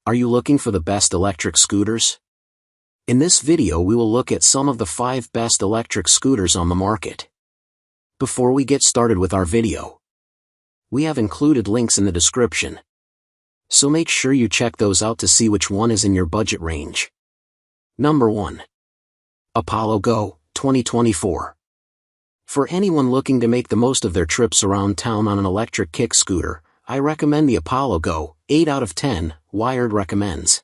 Are you looking for the best electric scooters? In this video we will look at some of the 5 best electric scooters on the market. Before we get started with our video, we have included links in the description, so make sure you check those out to see which one is in your budget range. Number 1. Apollo Go, 2024. For anyone looking to make the most of their trips around town on an electric kick scooter, I recommend the Apollo Go. 8 out of 10, Wired recommends.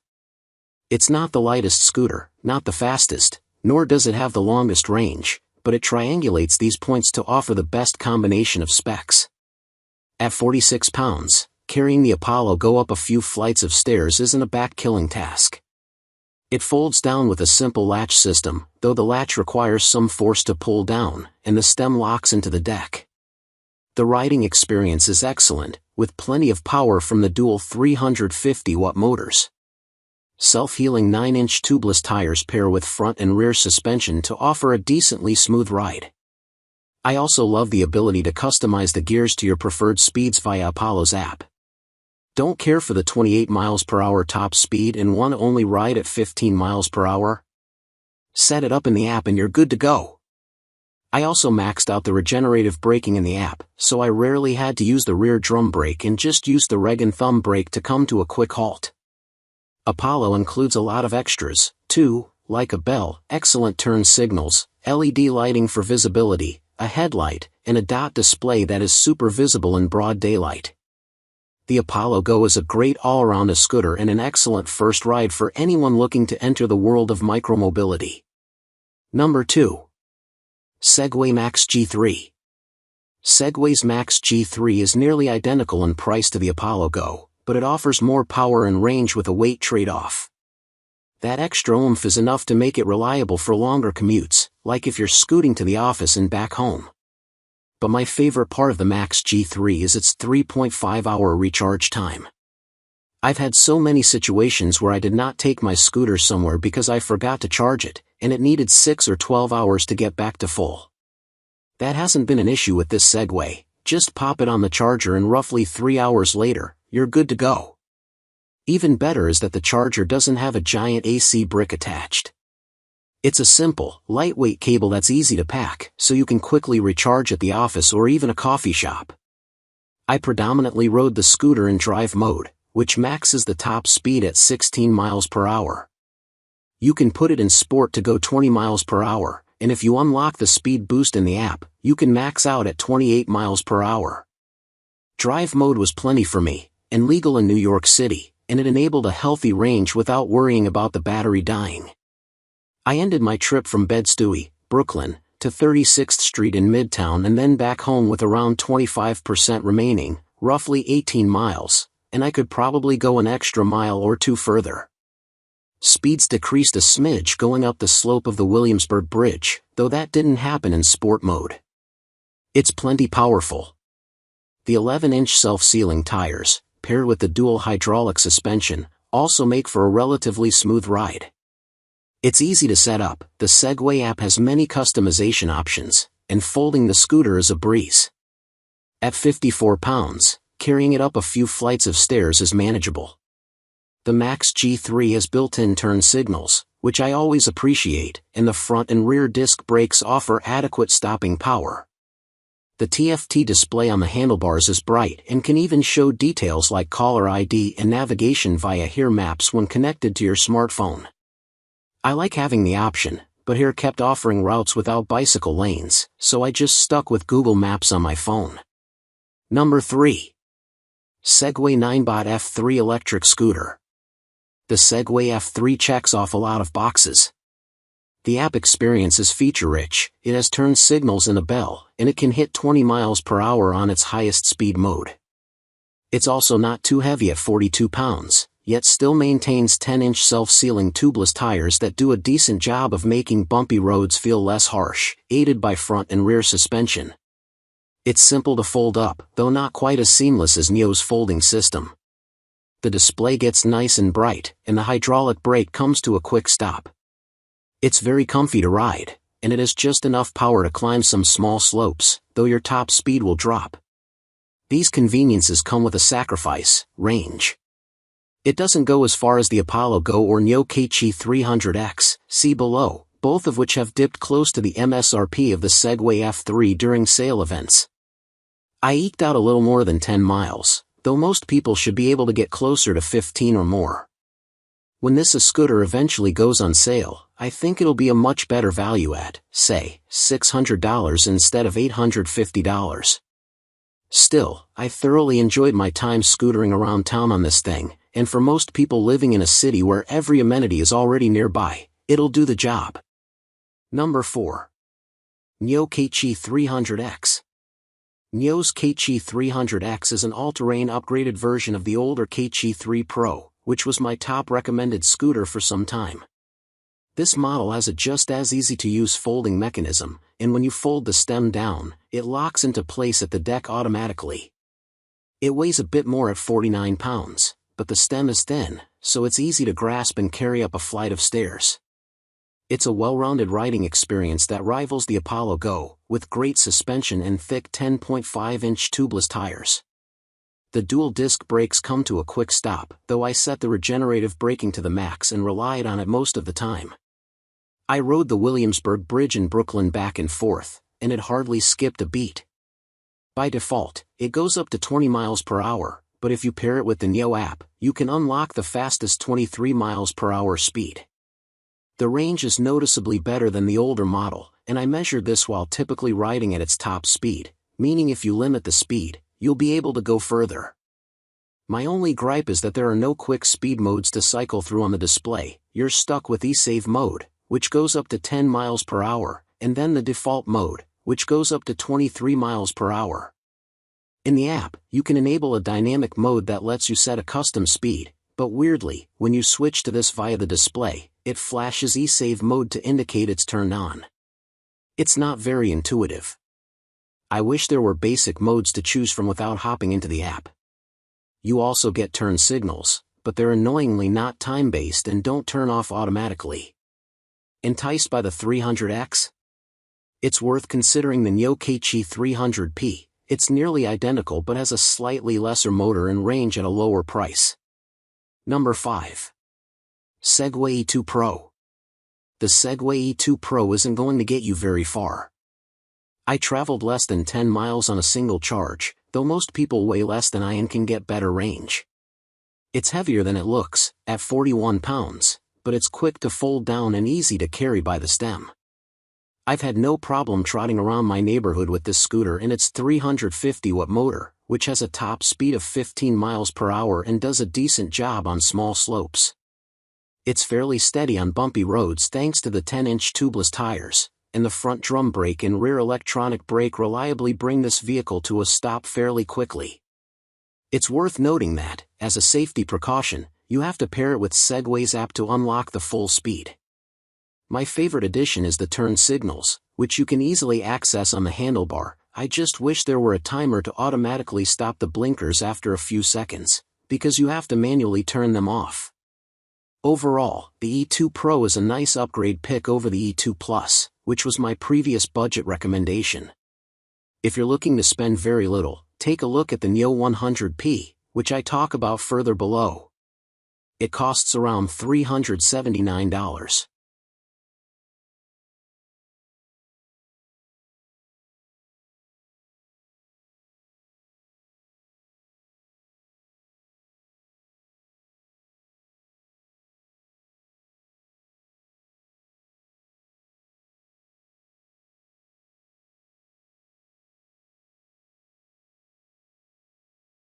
It's not the lightest scooter, not the fastest, nor does it have the longest range, but it triangulates these points to offer the best combination of specs. At 46 pounds, carrying the Apollo Go up a few flights of stairs isn't a back-killing task. It folds down with a simple latch system, though the latch requires some force to pull down, and the stem locks into the deck. The riding experience is excellent, with plenty of power from the dual 350-watt motors. Self-healing 9-inch tubeless tires pair with front and rear suspension to offer a decently smooth ride. I also love the ability to customize the gears to your preferred speeds via Apollo's app. Don't care for the 28 miles per hour top speed and want to only ride at 15 miles per hour? Set it up in the app and you're good to go. I also maxed out the regenerative braking in the app, so I rarely had to use the rear drum brake and just used the reg and thumb brake to come to a quick halt. Apollo includes a lot of extras, too, like a bell, excellent turn signals, LED lighting for visibility, a headlight, and a dot display that is super visible in broad daylight. The Apollo Go is a great all-around scooter and an excellent first ride for anyone looking to enter the world of micromobility. Number 2. Segway Max G3. Segway's Max G3 is nearly identical in price to the Apollo Go, but it offers more power and range with a weight trade-off. That extra oomph is enough to make it reliable for longer commutes, like if you're scooting to the office and back home. But my favorite part of the Max G3 is its 3.5-hour recharge time. I've had so many situations where I did not take my scooter somewhere because I forgot to charge it, and it needed 6 or 12 hours to get back to full. That hasn't been an issue with this Segway. Just pop it on the charger and roughly 3 hours later, you're good to go. Even better is that the charger doesn't have a giant AC brick attached. It's a simple, lightweight cable that's easy to pack, so you can quickly recharge at the office or even a coffee shop. I predominantly rode the scooter in drive mode, which maxes the top speed at 16 miles per hour. You can put it in sport to go 20 miles per hour, and if you unlock the speed boost in the app, you can max out at 28 miles per hour. Drive mode was plenty for me, and legal in New York City, and it enabled a healthy range without worrying about the battery dying. I ended my trip from Bed-Stuy, Brooklyn, to 36th Street in Midtown and then back home with around 25% remaining, roughly 18 miles, and I could probably go an extra mile or 2 further. Speeds decreased a smidge going up the slope of the Williamsburg Bridge, though that didn't happen in sport mode. It's plenty powerful. The 11-inch self-sealing tires, paired with the dual hydraulic suspension, also make for a relatively smooth ride. It's easy to set up, the Segway app has many customization options, and folding the scooter is a breeze. At 54 pounds, carrying it up a few flights of stairs is manageable. The Max G3 has built-in turn signals, which I always appreciate, and the front and rear disc brakes offer adequate stopping power. The TFT display on the handlebars is bright and can even show details like caller ID and navigation via Here Maps when connected to your smartphone. I like having the option, but Here kept offering routes without bicycle lanes, so I just stuck with Google Maps on my phone. Number 3. Segway Ninebot F3 electric scooter. The Segway F3 checks off a lot of boxes. The app experience is feature-rich, it has turn signals and a bell, and it can hit 20 miles per hour on its highest speed mode. It's also not too heavy at 42 pounds, yet still maintains 10-inch self-sealing tubeless tires that do a decent job of making bumpy roads feel less harsh, aided by front and rear suspension. It's simple to fold up, though not quite as seamless as Niu's folding system. The display gets nice and bright, and the hydraulic brake comes to a quick stop. It's very comfy to ride, and it has just enough power to climb some small slopes, though your top speed will drop. These conveniences come with a sacrifice: range. It doesn't go as far as the Apollo Go or Niu KQi 300X, see below, both of which have dipped close to the MSRP of the Segway F3 during sale events. I eked out a little more than 10 miles, though most people should be able to get closer to 15 or more. When this scooter eventually goes on sale, I think it'll be a much better value at, say, $600 instead of $850. Still, I thoroughly enjoyed my time scootering around town on this thing, and for most people living in a city where every amenity is already nearby, it'll do the job. Number 4. Niu KQi 300X. Niu's KQi 300X is an all-terrain upgraded version of the older KQi 3 Pro, which was my top recommended scooter for some time. This model has a just as easy-to-use folding mechanism, and when you fold the stem down, it locks into place at the deck automatically. It weighs a bit more at 49 pounds, but the stem is thin, so it's easy to grasp and carry up a flight of stairs. It's a well-rounded riding experience that rivals the Apollo Go, with great suspension and thick 10.5-inch tubeless tires. The dual-disc brakes come to a quick stop, though I set the regenerative braking to the max and relied on it most of the time. I rode the Williamsburg Bridge in Brooklyn back and forth, and it hardly skipped a beat. By default, it goes up to 20 miles per hour, but if you pair it with the Niu app, you can unlock the fastest 23 miles per hour speed. The range is noticeably better than the older model, and I measured this while typically riding at its top speed, meaning if you limit the speed, you'll be able to go further. My only gripe is that there are no quick speed modes to cycle through on the display. You're stuck with eSave mode, which goes up to 10 miles per hour, and then the default mode, which goes up to 23 miles per hour. In the app, you can enable a dynamic mode that lets you set a custom speed, but weirdly, when you switch to this via the display, it flashes eSave mode to indicate it's turned on. It's not very intuitive. I wish there were basic modes to choose from without hopping into the app. You also get turn signals, but they're annoyingly not time-based and don't turn off automatically. Enticed by the 300X? It's worth considering the Niu KQi 300P. It's nearly identical but has a slightly lesser motor and range at a lower price. Number 5. Segway E2 Pro. The Segway E2 Pro isn't going to get you very far. I traveled less than 10 miles on a single charge, though most people weigh less than I and can get better range. It's heavier than it looks, at 41 pounds, but it's quick to fold down and easy to carry by the stem. I've had no problem trotting around my neighborhood with this scooter and its 350-watt motor, which has a top speed of 15 miles per hour and does a decent job on small slopes. It's fairly steady on bumpy roads thanks to the 10-inch tubeless tires, and the front drum brake and rear electronic brake reliably bring this vehicle to a stop fairly quickly. It's worth noting that, as a safety precaution, you have to pair it with Segway's app to unlock the full speed. My favorite addition is the turn signals, which you can easily access on the handlebar. I just wish there were a timer to automatically stop the blinkers after a few seconds, because you have to manually turn them off. Overall, the E2 Pro is a nice upgrade pick over the E2 Plus, which was my previous budget recommendation. If you're looking to spend very little, take a look at the Niu 100P, which I talk about further below. It costs around $379.